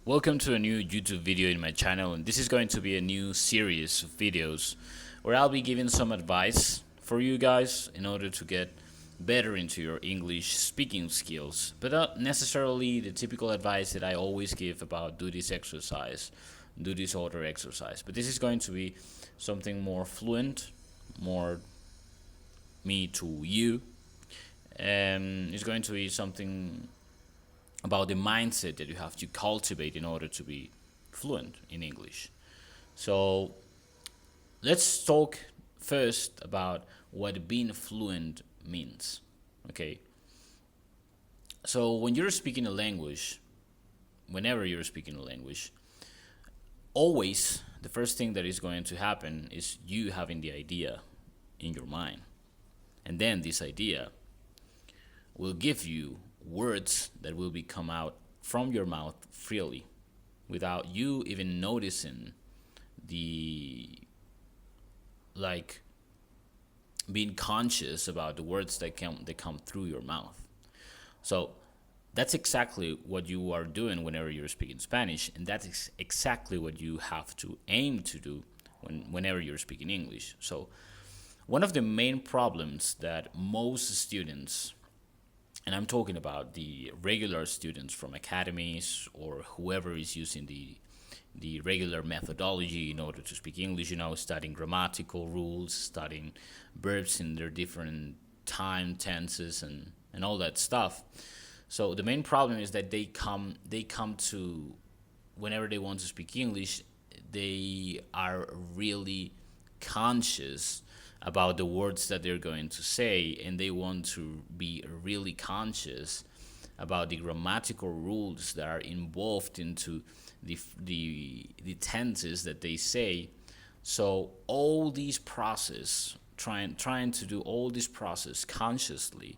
Welcome to a new YouTube video in my channel, and this is going to be a new series of videos where I'll be giving some advice for you guys in order to get better into your English speaking skills, but not necessarily the typical advice that I always give about do this exercise, do this other exercise, but this is going to be something more fluent, more me to you, and it's going to be something about the mindset that you have to cultivate in order to be fluent in English. So let's talk first about what being fluent means. Okay. So when you're speaking a language, whenever you're speaking a language, always the first thing that is going to happen is you having the idea in your mind. And then this idea will give you words that will be come out from your mouth freely without you even noticing the like being conscious about the words that come through your mouth. So that's exactly what you are doing whenever you're speaking Spanish, and that's exactly what you have to aim to do whenever you're speaking English. So one of the main problems that most students, and I'm talking about the regular students from academies or whoever is using the regular methodology in order to speak English, studying grammatical rules, studying verbs in their different time tenses and all that stuff. So the main problem is that they come to, whenever they want to speak English, they are really conscious about the words that they're going to say, and they want to be really conscious about the grammatical rules that are involved into the tenses that they say. So all these process, trying to do all this process consciously,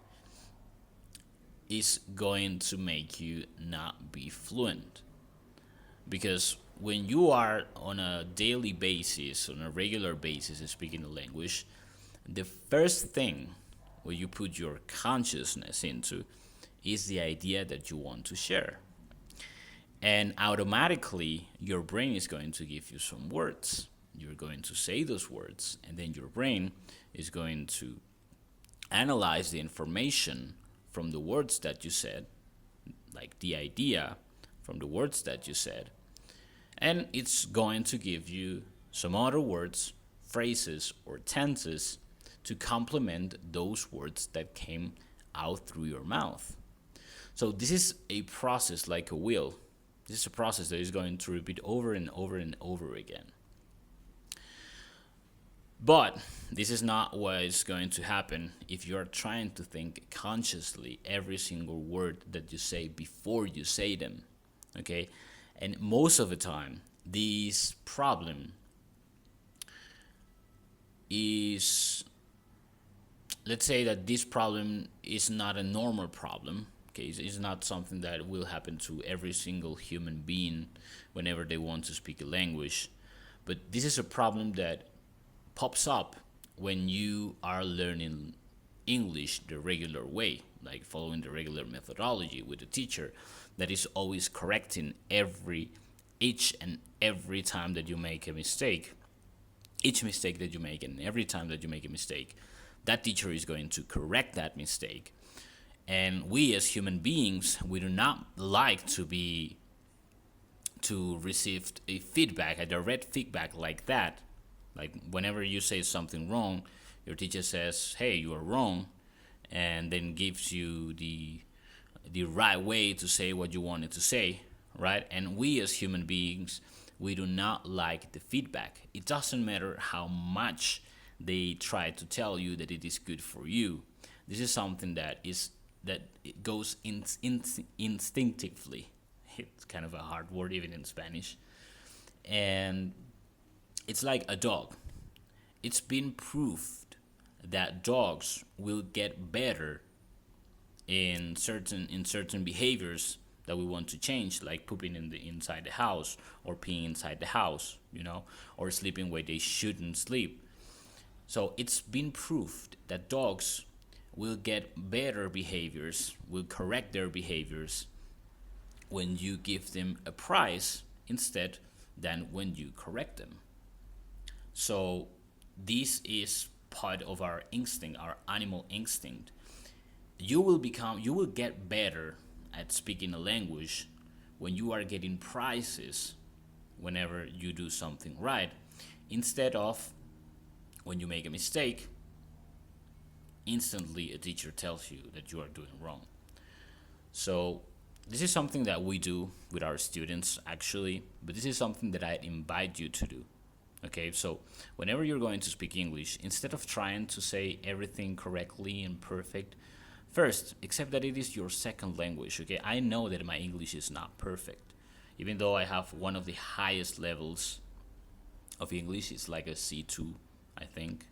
is going to make you not be fluent. Because when you are on a daily basis, on a regular basis, speaking a language, the first thing where you put your consciousness into is the idea that you want to share. And automatically, your brain is going to give you some words. You're going to say those words, and then your brain is going to analyze the information from the words that you said, like the idea from the words that you said, and it's going to give you some other words, phrases, or tenses to complement those words that came out through your mouth. So this is a process like a wheel. This is a process that is going to repeat over and over and over again. But this is not what is going to happen if you are trying to think consciously every single word that you say before you say them. Okay? And most of the time, this problem is, let's say that this problem is not a normal problem. Okay, it's not something that will happen to every single human being whenever they want to speak a language. But this is a problem that pops up when you are learning English the regular way, like following the regular methodology with a teacher that is always correcting each and every time that you make a mistake. Each mistake that you make, and every time that you make a mistake, that teacher is going to correct that mistake. And we as human beings, we do not like to receive a feedback, a direct feedback like that. Like whenever you say something wrong, your teacher says, "Hey, you are wrong," and then gives you the right way to say what you wanted to say, right? And we as human beings, we do not like the feedback. It doesn't matter how much they try to tell you that it is good for you. This is something that it goes instinctively. It's kind of a hard word even in Spanish. And it's like a dog. It's been proved that dogs will get better in certain behaviors that we want to change, like pooping inside the house, or peeing inside the house, or sleeping where they shouldn't sleep. So it's been proved that dogs will get better behaviors, will correct their behaviors when you give them a prize instead than when you correct them. So this is part of our instinct, our animal instinct. You will get better at speaking a language when you are getting prizes whenever you do something right, instead of when you make a mistake, instantly a teacher tells you that you are doing wrong. So this is something that we do with our students actually, but this is something that I invite you to do. Okay, so whenever you're going to speak English, instead of trying to say everything correctly and perfect, first accept that it is your second language. Okay, I know that my English is not perfect, even though I have one of the highest levels of English. It's like a C2, I think,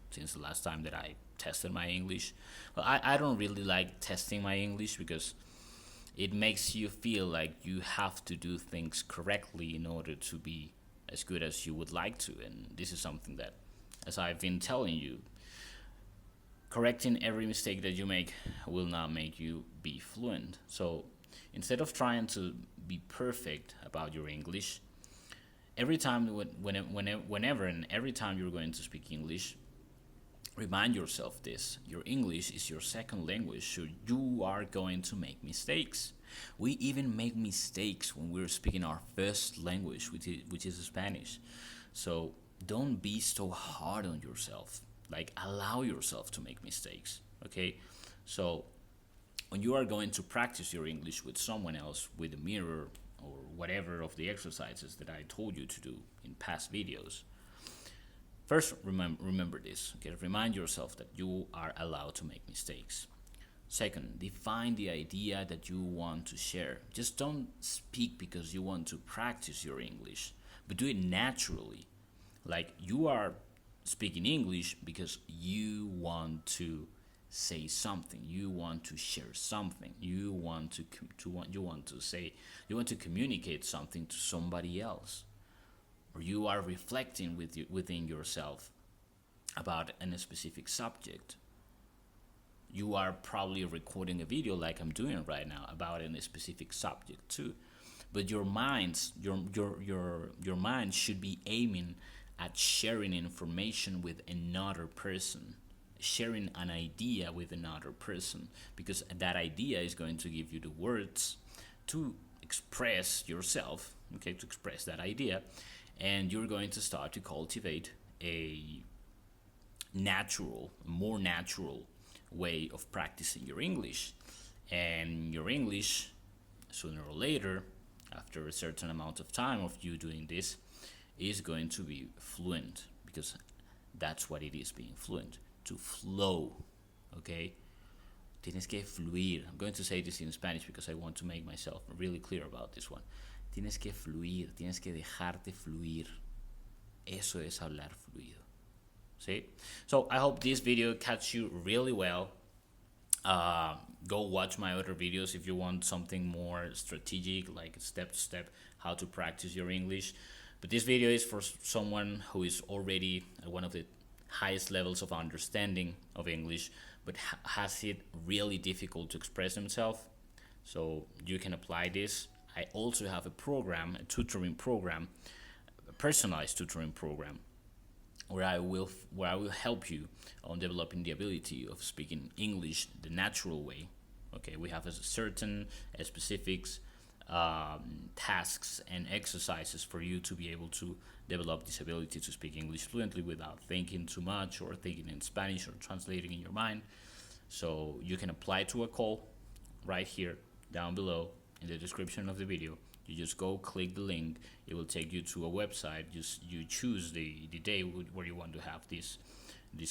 since the last time that I tested my English. Well, I don't really like testing my English because it makes you feel like you have to do things correctly in order to be as good as you would like to. And this is something that, as I've been telling you, correcting every mistake that you make will not make you be fluent. So instead of trying to be perfect about your English, every time, whenever and every time you're going to speak English, remind yourself this: your English is your second language, so you are going to make mistakes. We even make mistakes when we're speaking our first language, which is Spanish. So don't be so hard on yourself. Like, allow yourself to make mistakes. Okay, so when you are going to practice your English with someone else, with a mirror or whatever of the exercises that I told you to do in past videos, first, remember this. Okay, remind yourself that you are allowed to make mistakes. Second, define the idea that you want to share. Just don't speak because you want to practice your English, but do it naturally. Like, you are speaking English because you want to say something. You want to share something. You want you want to say, you want to communicate something to somebody else, or you are reflecting within yourself about a specific subject. You are probably recording a video like I'm doing right now about a specific subject too, but your mind should be aiming at sharing information with another person, sharing an idea with another person, because that idea is going to give you the words to express yourself, okay, to express that idea, and you're going to start to cultivate a more natural way of practicing your English. And your English, sooner or later, after a certain amount of time of you doing this, is going to be fluent, because that's what it is, being fluent, to flow. Okay, tienes que fluir. I'm going to say this in Spanish because I want to make myself really clear about this one. Tienes que fluir, tienes que dejarte fluir. Eso es hablar fluido. See? So I hope this video catch you really well. Go watch my other videos if you want something more strategic, like step to step how to practice your English. But this video is for someone who is already at one of the highest levels of understanding of English, but has it really difficult to express himself. So you can apply this. I also have a program, a tutoring program, a personalized tutoring program, where I will help you on developing the ability of speaking English the natural way. Okay, we have a certain specifics, tasks and exercises for you to be able to develop this ability to speak English fluently without thinking too much or thinking in Spanish or translating in your mind. So you can apply to a call right here down below in the description of the video. You just go click the link. It will take you to a website. You choose the day where you want to have this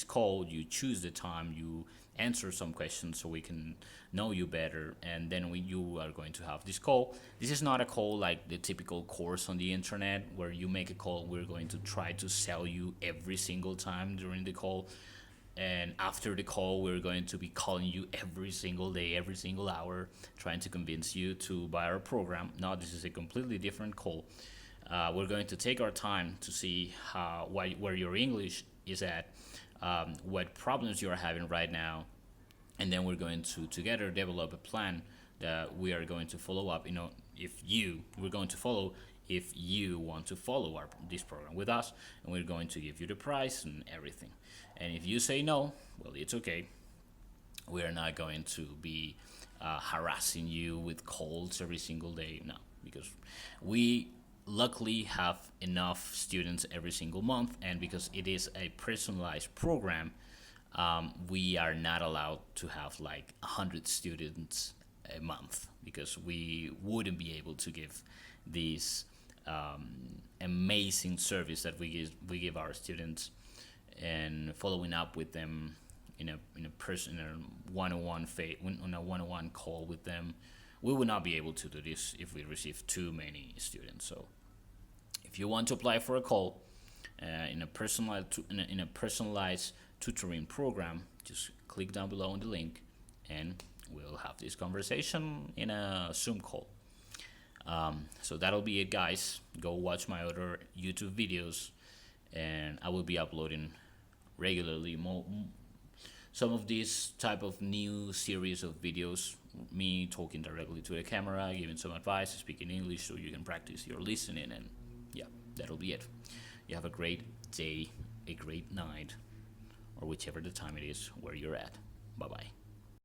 call. You choose the time. You answer some questions so we can know you better, and then you are going to have this call. This is not a call like the typical course on the internet where you make a call. We're going to try to sell you every single time during the call, and after the call we're going to be calling you every single day, every single hour, trying to convince you to buy our program. No, this is a completely different call. We're going to take our time to see where your English is at, what problems you are having right now, and then we're going to together develop a plan that we are going to follow up we're going to follow if you want to follow this program with us, and we're going to give you the price and everything. And if you say no, well, it's okay. We are not going to be harassing you with calls every single day. No, because we luckily have enough students every single month, and because it is a personalized program, we are not allowed to have like 100 students a month, because we wouldn't be able to give these amazing service that we give our students, and following up with them in a one-on-one call with them. We would not be able to do this if we receive too many students. So if you want to apply for a call in a personalized tutoring program, just click down below on the link, and we'll have this conversation in a Zoom call. So that'll be it, guys. Go watch my other YouTube videos, and I will be uploading regularly some of these type of new series of videos, me talking directly to the camera, giving some advice, speaking English, so you can practice your listening. And yeah, that'll be it. You have a great day, a great night, or whichever the time it is where you're at. Bye bye.